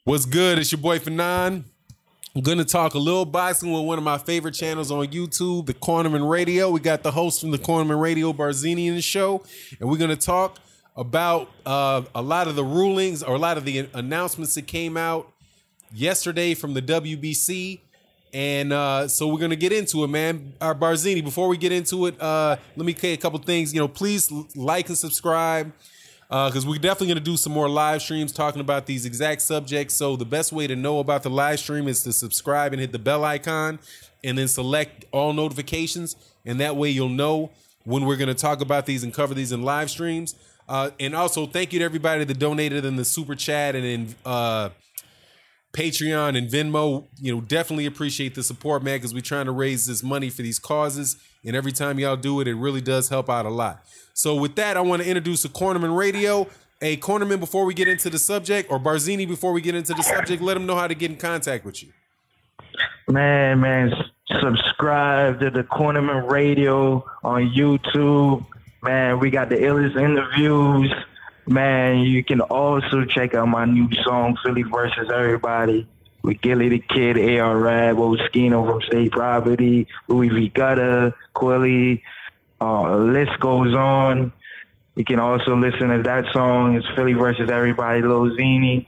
What's good? It's your boy Fanon. I'm going to talk a little boxing with one of my favorite channels on YouTube, the Cornerman Radio. We got the host from the Cornerman Radio, Barzini, in the show, and we're going to talk about a lot of the rulings or a lot of the announcements that came out yesterday from the WBC. And so we're going to get into it, man. Barzini, before we get into it, let me say a couple things. Please like and subscribe. Because we're definitely going to do some more live streams talking about these exact subjects. So the best way to know about the live stream is to subscribe and hit the bell icon and then select all notifications. And that way you'll know when we're going to talk about these and cover these in live streams. And also thank you to everybody that donated in the super chat and in Patreon and Venmo. Definitely appreciate the support, man, because we're trying to raise this money for these causes. And every time y'all do it, it really does help out a lot. So with that, I want to introduce the Cornerman Radio. Hey, Cornerman, before we get into the subject, or Barzini, before we get into the subject, let them know how to get in contact with you. Man, subscribe to the Cornerman Radio on YouTube. Man, we got the illest interviews. Man, you can also check out my new song, Philly versus Everybody, with Gilly the Kid, A.R. Rab, Oskino from State Property, Louis V. Gutter, Quilly. List goes on. You can also listen to that song. It's Philly versus Everybody, Lil Zini.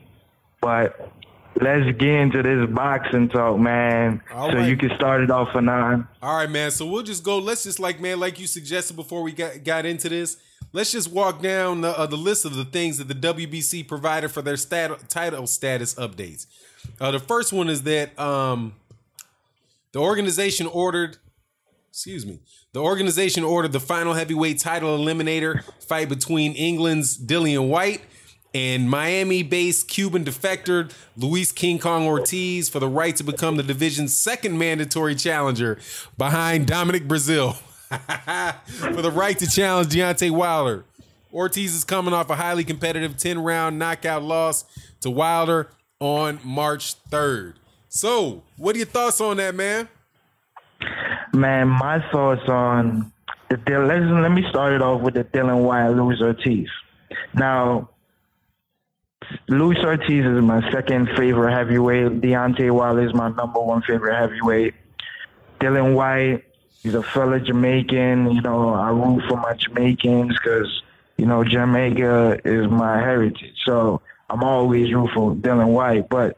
But let's get into this boxing talk, man. You can start it off for 9. All right, man. So we'll just go. Let's just like you suggested before we got into this. Let's just walk down the list of the things that the WBC provided for their title status updates. The first one is that the organization ordered the final heavyweight title eliminator fight between England's Dillian Whyte and Miami-based Cuban defector Luis King Kong Ortiz for the right to become the division's second mandatory challenger behind Dominic Brazil for the right to challenge Deontay Wilder. Ortiz is coming off a highly competitive 10-round knockout loss to Wilder on March 3rd. So, what are your thoughts on that, man? Man, my thoughts on let me start it off with the Dillian Whyte, Luis Ortiz. Now, Luis Ortiz is my second favorite heavyweight. Deontay Wilder is my number 1 favorite heavyweight. Dillian Whyte, he's a fellow Jamaican. I root for my Jamaicans because, Jamaica is my heritage. So I'm always root for Dillian Whyte. But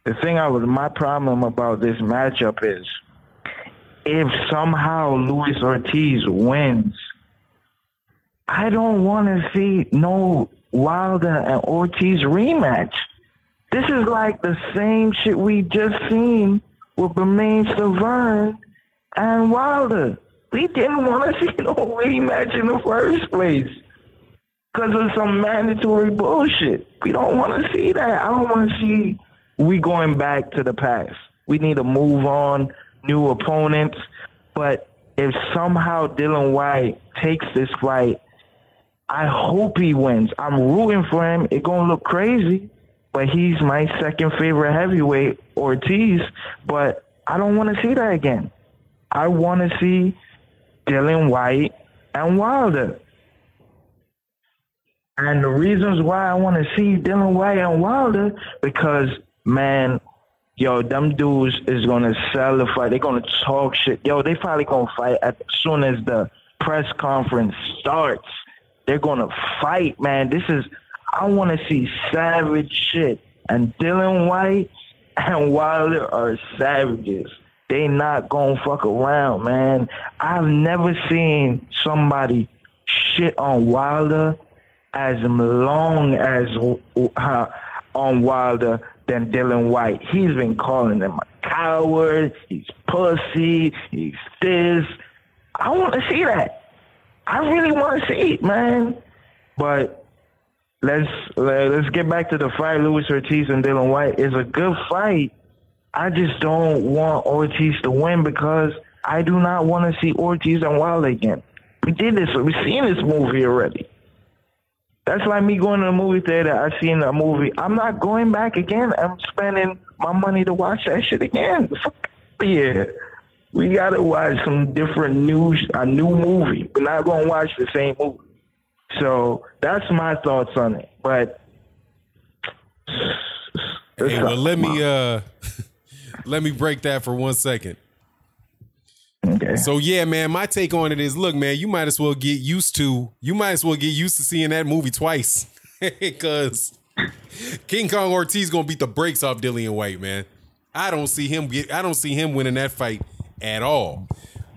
my problem about this matchup is, if somehow Luis Ortiz wins, I don't want to see no Wilder and Ortiz rematch. This is like the same shit we just seen with Bermain Stiverne and Wilder. We didn't want to see no rematch in the first place because of some mandatory bullshit. We don't want to see that. I don't want to see we going back to the past. We need to move on. New opponents, but if somehow Dillian Whyte takes this fight, I hope he wins. I'm rooting for him. It's gonna look crazy, but he's my second favorite heavyweight, Ortiz, but I don't want to see that again. I want to see Dillian Whyte and Wilder. And the reasons why I want to see Dillian Whyte and Wilder, because, man, them dudes is going to sell the fight. They're going to talk shit. They probably going to fight as soon as the press conference starts. They're going to fight, man. I want to see savage shit. And Dillian Whyte and Wilder are savages. They not going to fuck around, man. I've never seen somebody shit on Wilder as long as on Wilder than Dillian Whyte. He's been calling him a coward, he's pussy, he's this. I want to see that. I really want to see it, man. But let's get back to the fight. Luis Ortiz and Dillian Whyte is a good fight. I just don't want Ortiz to win because I do not want to see Ortiz and Wilder again. We did this. We've seen this movie already. That's like me going to the movie theater. I've seen a movie. I'm not going back again. I'm spending my money to watch that shit again. Yeah. We got to watch some different a new movie. We're not going to watch the same movie. So that's my thoughts on it. But Hey, well, let me break that for 1 second. Okay. So yeah, man, my take on it is, look, man, you might as well get used to seeing that movie twice, because King Kong Ortiz gonna beat the brakes off Dillian White, man. I don't see him winning that fight at all.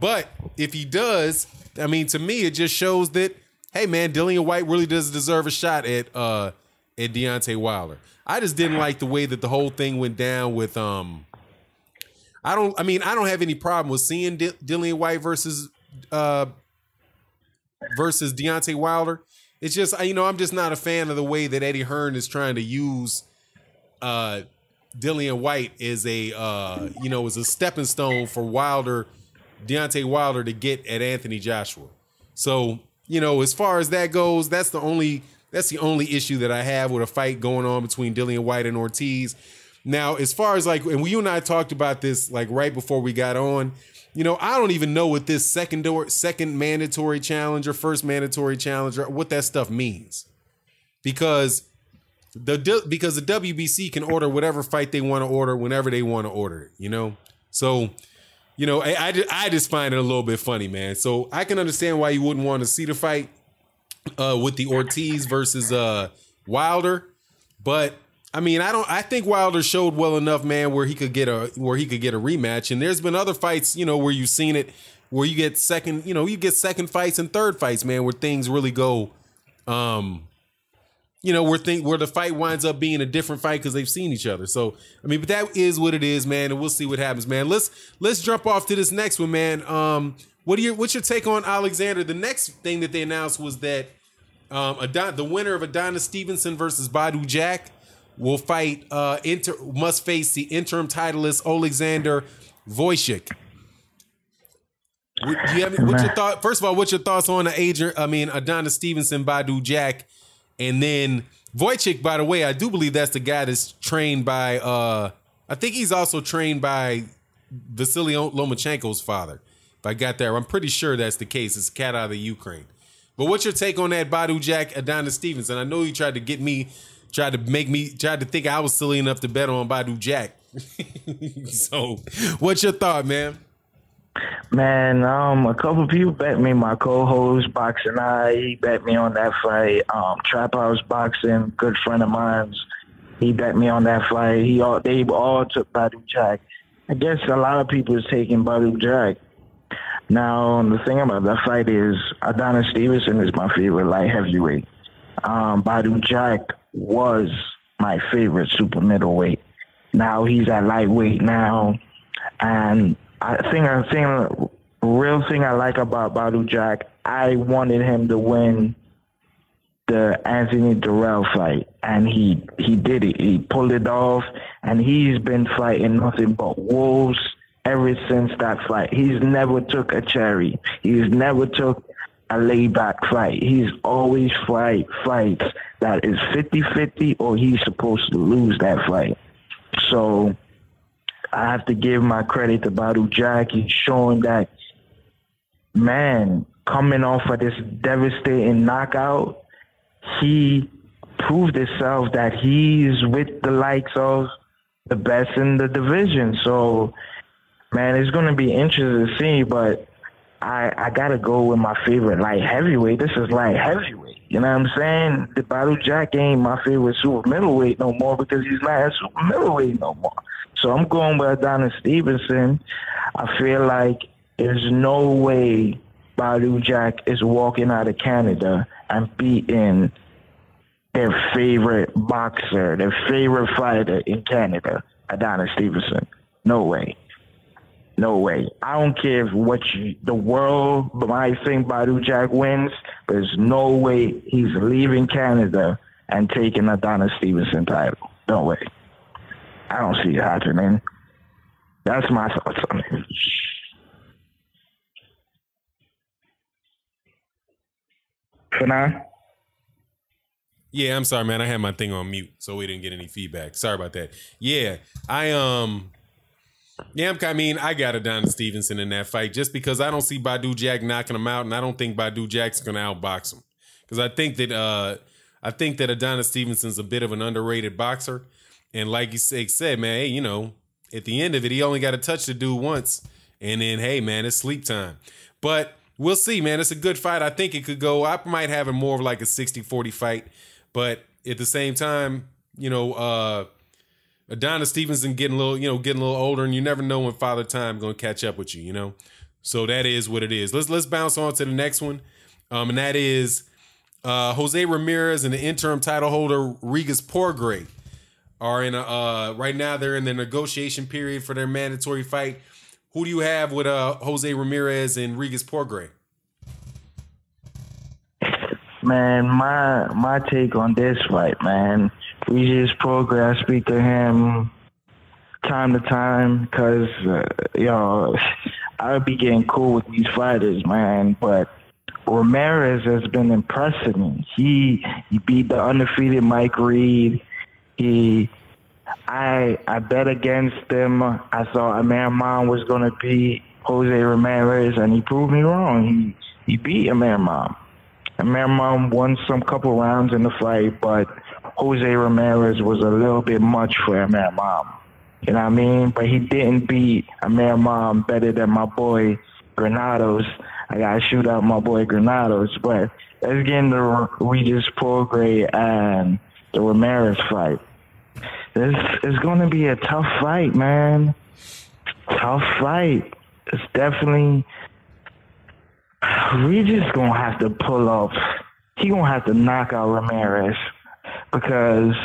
But if he does, I mean, to me, it just shows that, hey, man, Dillian White really does deserve a shot at Deontay Wilder. I just didn't like the way that the whole thing went down with I don't have any problem with seeing Dillian White versus Deontay Wilder. It's just, I'm just not a fan of the way that Eddie Hearn is trying to use Dillian White as as a stepping stone for Deontay Wilder to get at Anthony Joshua. So, as far as that goes, that's the only issue that I have with a fight going on between Dillian White and Ortiz. Now, as far as and you and I talked about this right before we got on, I don't even know what this second mandatory challenge or first mandatory challenge, or what that stuff means, because the WBC can order whatever fight they want to order whenever they want to order it. So, I just find it a little bit funny, man. So I can understand why you wouldn't want to see the fight with the Ortiz versus Wilder, but I think Wilder showed well enough, man, where he could get a rematch. And there's been other fights, where you've seen it, where you get second fights and third fights, man, where things really go, where the fight winds up being a different fight because they've seen each other. So, but that is what it is, man, and we'll see what happens, man. Let's jump off to this next one, man. What's your take on Alexander? The next thing that they announced was that the winner of Adonis Stevenson versus Badu Jack will must face the interim titleist Alexander Wojcik. What's your thought? First of all, what's your thoughts on Adonis Stevenson, Badu Jack, and then Wojcik? By the way, I do believe that's the guy that's trained by. I think he's also trained by Vasily Lomachenko's father. If I got that, I'm pretty sure that's the case. It's a cat out of the Ukraine. But what's your take on that Badu Jack Adonis Stevenson? I know you tried to think I was silly enough to bet on Badu Jack. So, what's your thought, man? Man, a couple of people bet me. My co-host, Boxing Eye, he bet me on that fight. Trap House Boxing, good friend of mine, he bet me on that fight. They all took Badu Jack. I guess a lot of people is taking Badu Jack. Now, the thing about that fight is Adonis Stevenson is my favorite light heavyweight. Badu Jack was my favorite super middleweight. Now he's at lightweight now, and I think the real thing I like about Badu Jack, I wanted him to win the Anthony Durrell fight, and he did it. He pulled it off, and he's been fighting nothing but wolves ever since that fight. He's never took a cherry. He's never took a layback fight. He's always fights that is 50-50, or he's supposed to lose that fight. So I have to give my credit to Badu Jack. He's showing that, man, coming off of this devastating knockout, he proved himself that he's with the likes of the best in the division. So, man, it's going to be interesting to see, but I got to go with my favorite light heavyweight. This is light heavyweight. You know what I'm saying? The Badu Jack ain't my favorite super middleweight no more because he's not a super middleweight no more. So I'm going with Adonis Stevenson. I feel like there's no way Badu Jack is walking out of Canada and beating their favorite boxer, their favorite fighter in Canada, Adonis Stevenson. No way. No way. I don't care the world might think Badu Jack wins. There's no way he's leaving Canada and taking Adonis Stevenson title. No way. I don't see it happening. That's my thoughts on it. For now? Yeah, I'm sorry, man. I had my thing on mute, so we didn't get any feedback. Sorry about that. Yeah, I got Adonis Stevenson in that fight just because I don't see Badu Jack knocking him out, and I don't think Badu Jack's going to outbox him. Because I think that Adonis Stevenson's a bit of an underrated boxer. And like you said, man, hey, you know, at the end of it, he only got to touch the dude once. And then, hey, man, it's sleep time. But we'll see, man. It's a good fight. I think it could go. I might have it more of like a 60-40 fight. But at the same time, you know, Adonis Stevenson getting a little older, and you never know when Father Time going to catch up with you, you know? So that is what it is. Let's bounce on to the next one. And that is Jose Ramirez and the interim title holder, Regis Porgray, are in right now they're in the negotiation period for their mandatory fight. Who do you have with Jose Ramirez and Regis Porgray? Man, my take on this fight, man. Regis Porgray, I speak to him time to time because, I would be getting cool with these fighters, man. But Ramirez has been impressing me. He beat the undefeated Mike Reed. I bet against him. I thought Amir Mom was going to beat Jose Ramirez, and he proved me wrong. He beat Amir Mom. Amir Mom won some couple rounds in the fight, but Jose Ramirez was a little bit much for Amir Mom. You know what I mean? But he didn't beat Amir Mom better than my boy Granados. I got to shoot out my boy Granados. But let's get into Regis Porgray and the Ramirez fight. This is going to be a tough fight, man. Tough fight. It's definitely... Regis going to have to pull up. He going to have to knock out Ramirez because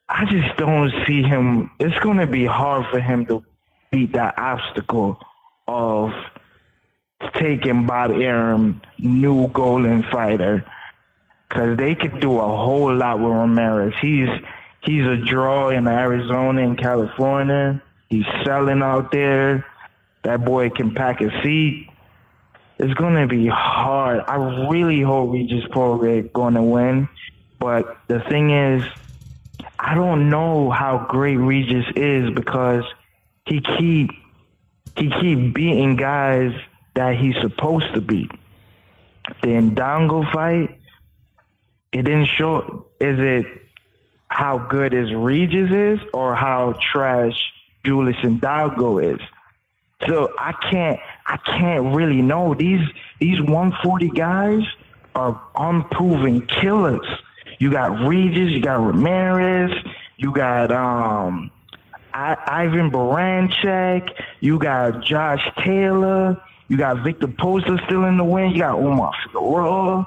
I just don't see him. It's going to be hard for him to beat that obstacle of taking Bob Arum, new golden fighter, because they could do a whole lot with Ramirez. He's a draw in Arizona and California. He's selling out there. That boy can pack a seat. It's going to be hard. I really hope Regis Porgray is going to win. But the thing is, I don't know how great Regis is because he keep beating guys that he's supposed to beat. The Ndongo fight, it didn't show. Is it how good is Regis is or how trash Julius Ndongo is? So I can't really know. These 140 guys are unproven killers. You got Regis, you got Ramirez, you got Ivan Baranchek, you got Josh Taylor, you got Victor Poster still in the win, you got Omar Figueroa.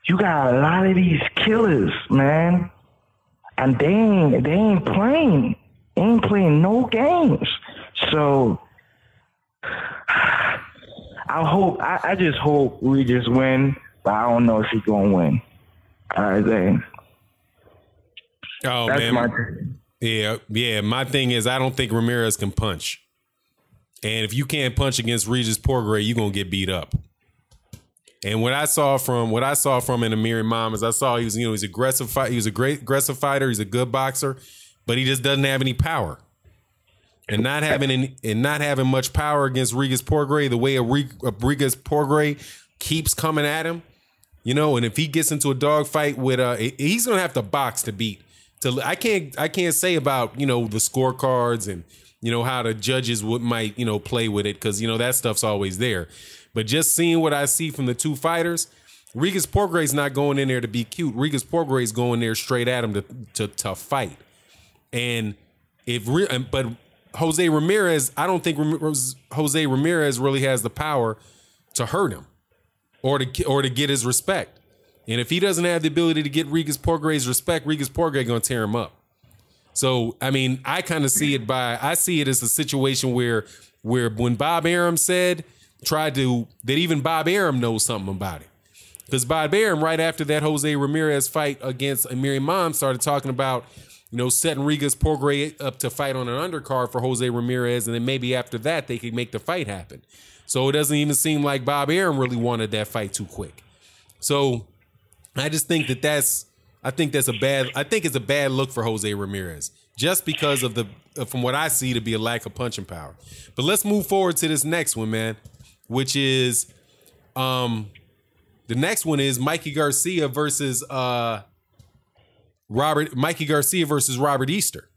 You got a lot of these killers, man. And they ain't playing. They ain't playing no games. So I just hope Regis win, but I don't know if he's gonna win. All right, then. Oh, that's man. Yeah. My thing is, I don't think Ramirez can punch, and if you can't punch against Regis Porgray, you're gonna get beat up. And what I saw from in Amir Imam is I saw he's aggressive fight. He's a great aggressive fighter. He's a good boxer, but he just doesn't have any power. And not having much power against Regis Porgray, the way Regis Porgray keeps coming at him, and if he gets into a dogfight with he's gonna have to box to beat. I can't say about the scorecards and how the judges might play with it because that stuff's always there. But just seeing what I see from the two fighters, Regis Porgray's not going in there to be cute. Regis Porgray's going there straight at him to fight. And but Jose Ramirez, I don't think Jose Ramirez really has the power to hurt him or to get his respect. And if he doesn't have the ability to get Regis Porgray's respect, Regis Porgray going to tear him up. So, I mean, I kind of see it as a situation where when Bob Arum that even Bob Arum knows something about it. Because Bob Arum, right after that Jose Ramirez fight against Amir Imam, started talking about setting Regis Porgray up to fight on an undercard for Jose Ramirez, and then maybe after that they could make the fight happen. So it doesn't even seem like Bob Arum really wanted that fight too quick. So I just think it's a bad look for Jose Ramirez, just because of from what I see to be a lack of punching power. But let's move forward to this next one, man, which is the next one is Mikey Garcia versus Mikey Garcia versus Robert Easter.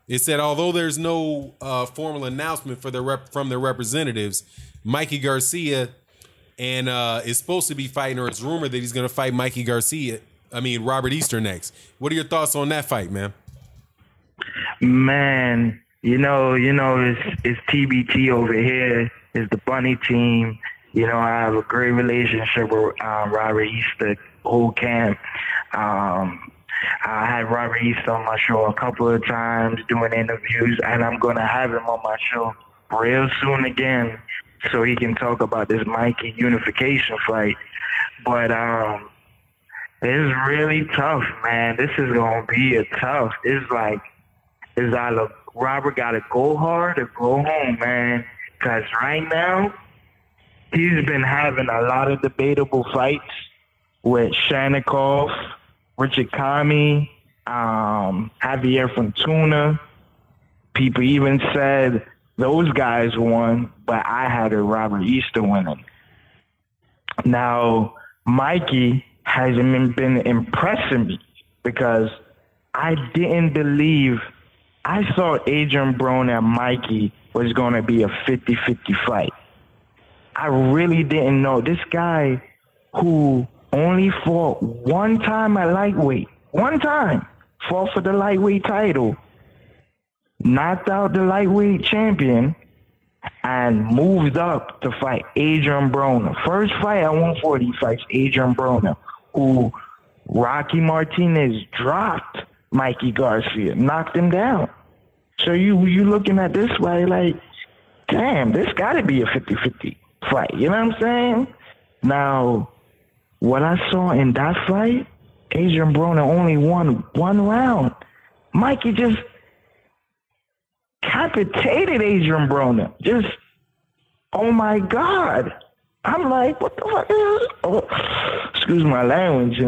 It said, although there's no formal announcement for from their representatives, Mikey Garcia is supposed to be fighting, or it's rumored that he's going to fight Robert Easter next. What are your thoughts on that fight, man? Man, it's TBT over here. It's the Bunny team. I have a great relationship with Robert Easter, whole camp. I had Robert Easter on my show a couple of times doing interviews, and I'm going to have him on my show real soon again so he can talk about this Mikey unification fight. But it's really tough, man. This is going to be tough. It's like, either Robert got to go hard or go home, man, because right now he's been having a lot of debatable fights with Shanikov, Richard Kami, Javier Fortuna. People even said those guys won, but I had a Robert Easter winning. Now, Mikey hasn't been impressing me because I didn't believe. I thought Adrian Broner and Mikey was going to be a 50-50 fight. I really didn't know. This guy who only fought one time at lightweight, fought for the lightweight title, knocked out the lightweight champion, and moved up to fight Adrian Broner. First fight at 140, fights Adrian Broner, who Rocky Martinez dropped Mikey Garcia, knocked him down. So you looking at this fight like, damn, this got to be a 50-50 fight. You know what I'm saying? Now, what I saw in that fight, Adrian Broner only won one round. Mikey just decapitated Adrian Broner. Just, oh my God. I'm like, what the fuck is this? Oh, excuse my language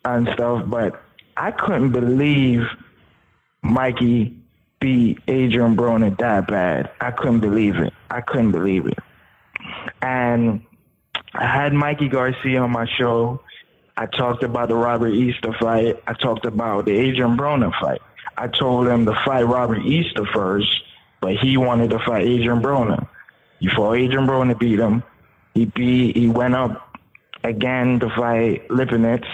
and stuff, but I couldn't believe Mikey beat Adrian Broner that bad. I couldn't believe it. And I had Mikey Garcia on my show. I talked about the Robert Easter fight. I talked about the Adrian Broner fight. I told him to fight Robert Easter first, but he wanted to fight Adrian Broner. Before Adrian Broner beat him, he went up again to fight Lipinets,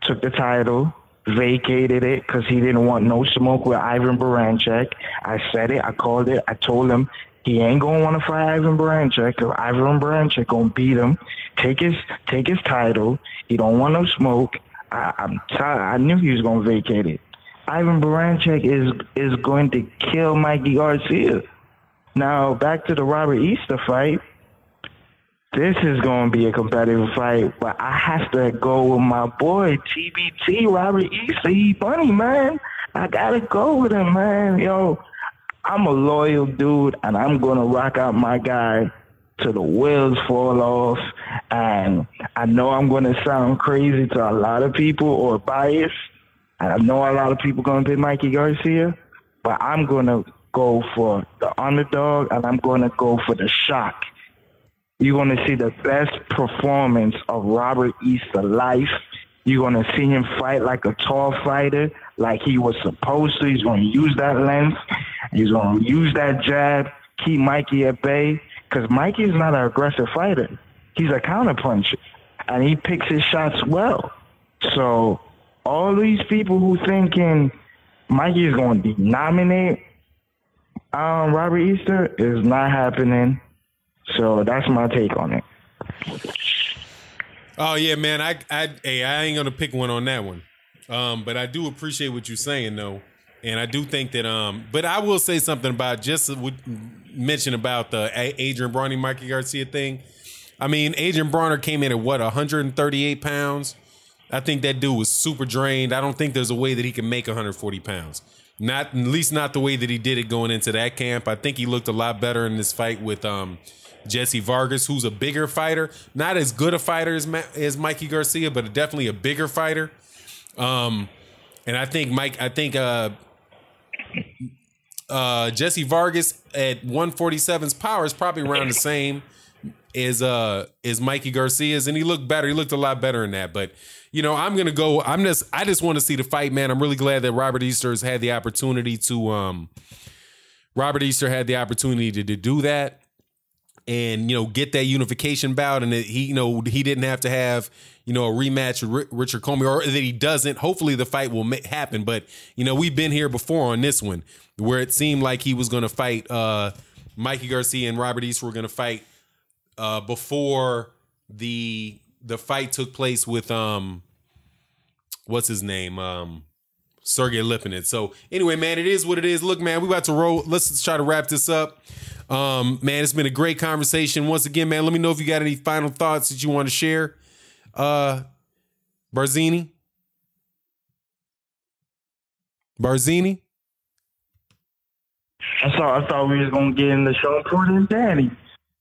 took the title, vacated it because he didn't want no smoke with Ivan Baranchyk. I said it. I called it. I told him he ain't going to want to fight Ivan Baranchyk because Ivan Baranchyk going to beat him, take his title. He don't want no smoke. I knew he was going to vacate it. Ivan Baranchyk is going to kill Mikey Garcia. Now, back to the Robert Easter fight. This is going to be a competitive fight, but I have to go with my boy, TBT, Robert Easter. He funny, man. I got to go with him, man. Yo, I'm a loyal dude, and I'm going to rock out my guy till the wheels fall off. And I know I'm going to sound crazy to a lot of people or biased, and I know a lot of people going to pick Mikey Garcia, but I'm going to go for the underdog, and I'm going to go for the shock. You're going to see the best performance of Robert Easter life. You're going to see him fight like a tall fighter, like he was supposed to. He's going to use that length. He's going to use that jab, keep Mikey at bay, because Mikey is not an aggressive fighter. He's a counterpuncher, and he picks his shots well. So all these people who thinking Mikey is going to denominate Robert Easter is not happening. So that's my take on it. Oh yeah, man. I ain't gonna pick one on that one. But I do appreciate what you're saying though. And I do think that but I will say something about just mention about the Adrian Broner Mikey Garcia thing. I mean, Adrian Broner came in at 138 pounds. I think that dude was super drained. I don't think there's a way that he can make 140 pounds. At least not the way that he did it going into that camp. I think he looked a lot better in this fight with Jesse Vargas, who's a bigger fighter, not as good a fighter as Mikey Garcia, but definitely a bigger fighter. And I think Jesse Vargas at 147's power is probably around the same. is Mikey Garcia's, and he looked better. He looked a lot better in that. But I'm gonna go. I just want to see the fight, man. I'm really glad that Robert Easter has had the opportunity to do that, and get that unification bout, and he didn't have to have a rematch with Richard Comey, or that he doesn't. Hopefully the fight will happen, but we've been here before on this one where it seemed like he was going to fight Mikey Garcia and Robert Easter were going to fight before the fight took place with what's his name, Sergey Lipinets. So anyway, man, it is what it is. Look, man, we about to roll. Let's try to wrap this up. Man, it's been a great conversation. Once again, man, let me know if you got any final thoughts that you want to share. Barzini? I thought we was gonna get into Sean Porter and Danny.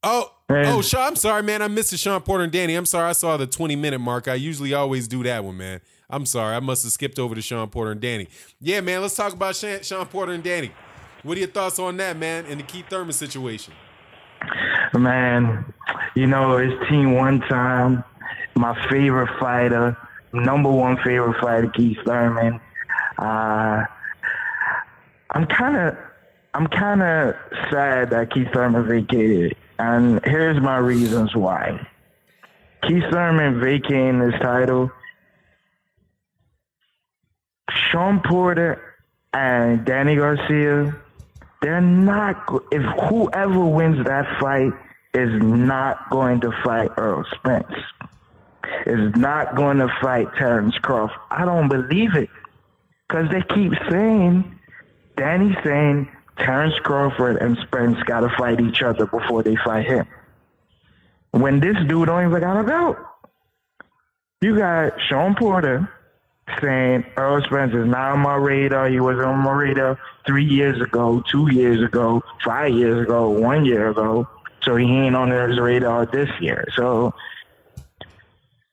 Sean, I'm sorry, man. I missed the Sean Porter and Danny. I'm sorry. I saw the 20-minute mark. I usually always do that one, man. I'm sorry. I must have skipped over to Sean Porter and Danny. Yeah, man. Let's talk about Sean Porter and Danny. What are your thoughts on that, man, and the Keith Thurman situation? Man, it's Team One Time. My favorite fighter, number one favorite fighter, Keith Thurman. I'm kind of sad that Keith Thurman vacated, and here's my reasons why. Keith Thurman vacating his title. Sean Porter and Danny Garcia, they're not. If whoever wins that fight is not going to fight Earl Spence, is not going to fight Terrence Crawford. I don't believe it, because they keep saying, Danny's saying Terrence Crawford and Spence got to fight each other before they fight him. When this dude don't even got a belt. You got Sean Porter saying Earl Spence is not on my radar. He was on my radar 3 years ago, 2 years ago, 5 years ago, 1 year ago. So he ain't on his radar this year. So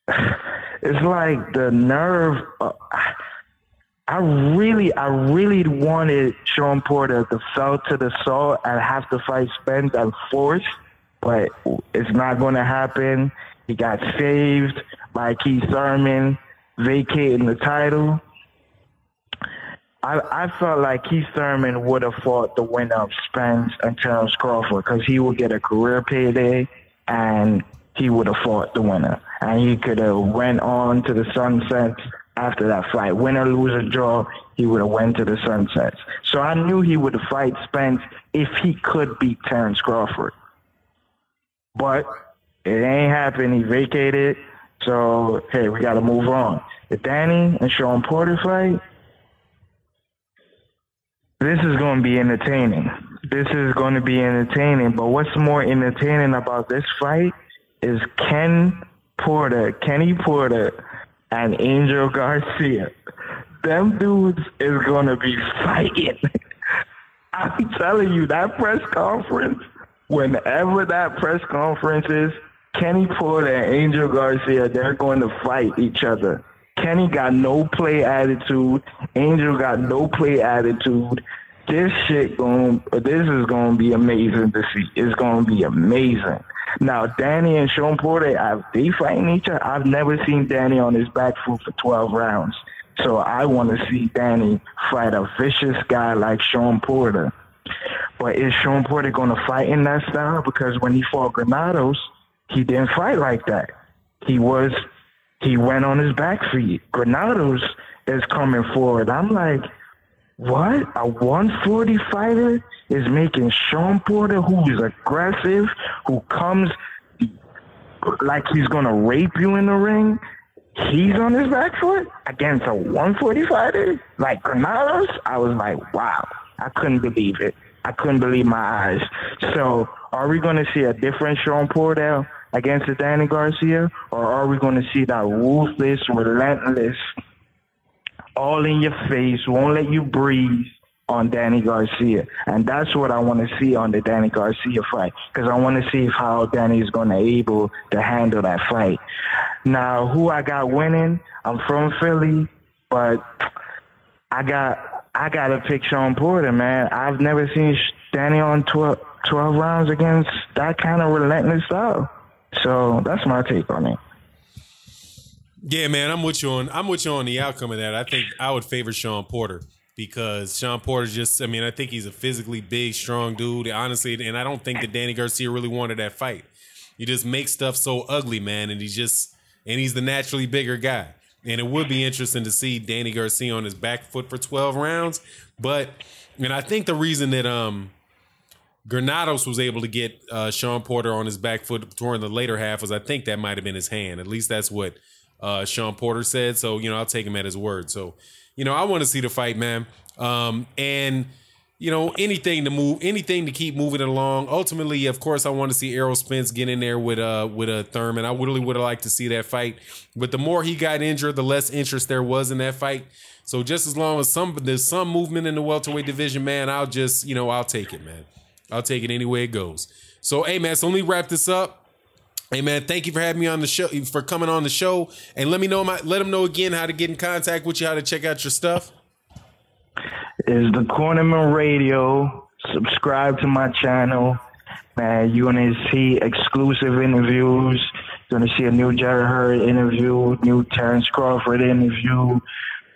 it's like the nerve. I really wanted Sean Porter to fell to the salt and have to fight Spence and force, but it's not going to happen. He got saved by Keith Thurman vacating the title. I felt like Keith Thurman would have fought the winner of Spence and Terrence Crawford, because he would get a career payday and he would have fought the winner. And he could have went on to the sunsets after that fight. Win or lose or draw, he would have went to the sunsets. So I knew he would fight Spence if he could beat Terrence Crawford. But it ain't happened. He vacated. So, hey, we got to move on. The Danny and Sean Porter fight, this is going to be entertaining. But what's more entertaining about this fight is Kenny Porter and Angel Garcia. Them dudes is going to be fighting. I'm telling you, that press conference, whenever that press conference is, Kenny Porter and Angel Garcia, they're going to fight each other. Kenny got no play attitude. Angel got no play attitude. This is going to be amazing to see. It's going to be amazing. Now, Danny and Sean Porter, they fighting each other. I've never seen Danny on his back foot for 12 rounds. So I want to see Danny fight a vicious guy like Sean Porter. But is Sean Porter going to fight in that style? Because when he fought Granados, he didn't fight like that. He went on his back feet. Granados is coming forward. I'm like, what? A 140 fighter is making Sean Porter, who is aggressive, who comes like he's going to rape you in the ring. He's on his back foot against a 140 fighter like Granados. I was like, wow. I couldn't believe it. I couldn't believe my eyes. So are we going to see a different Sean Porter against the Danny Garcia, or are we going to see that ruthless, relentless, all in your face, won't let you breathe on Danny Garcia? And that's what I want to see on the Danny Garcia fight, because I want to see how Danny is going to able to handle that fight. Now, who I got winning, I'm from Philly, but I got to pick Sean Porter, man. I've never seen Danny on 12 rounds against that kind of relentless style. So that's my take on it. Yeah, man, I'm with you on the outcome of that. I think I would favor Sean Porter because Sean Porter I think he's a physically big, strong dude, honestly, and I don't think that Danny Garcia really wanted that fight. You just make stuff so ugly, man, and he's the naturally bigger guy. And it would be interesting to see Danny Garcia on his back foot for 12 rounds. And I think the reason that Granados was able to get Sean Porter on his back foot during the later half was I think that might have been his hand. At least that's what Sean Porter said. So, I'll take him at his word. So, I want to see the fight, man. And, anything to keep moving it along. Ultimately, of course, I want to see Errol Spence get in there with a Thurman. I really would have liked to see that fight. But the more he got injured, the less interest there was in that fight. So just as long as there's some movement in the welterweight division, man, I'll just, I'll take it, man. I'll take it any way it goes. So, hey, man, so let me wrap this up. Hey, man, thank you for having me on the show, for coming on the show. And let them know again how to get in contact with you, how to check out your stuff. Is the Cornerman Radio. Subscribe to my channel. Man, you're going to see exclusive interviews. You're going to see a new Jerry Hurd interview, new Terrence Crawford interview,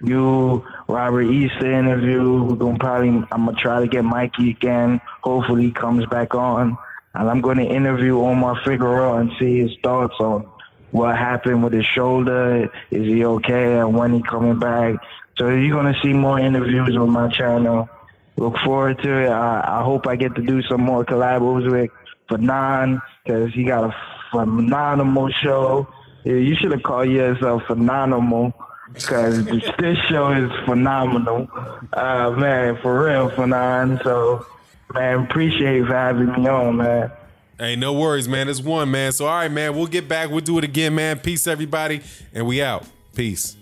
new Robert Easter interview. I'm going to try to get Mikey again. Hopefully he comes back on. And I'm going to interview Omar Figueroa and see his thoughts on what happened with his shoulder. Is he okay? And when he coming back? So you're going to see more interviews on my channel. Look forward to it. I hope I get to do some more collabos with Fanon because he got a phenomenal show. You should have called yourself Phenomenal because this show is phenomenal. Man, for real, Fanon. So, man, appreciate you for having me on, man. Hey, no worries, man. It's one, man. So, all right, man, we'll get back. We'll do it again, man. Peace, everybody. And we out. Peace.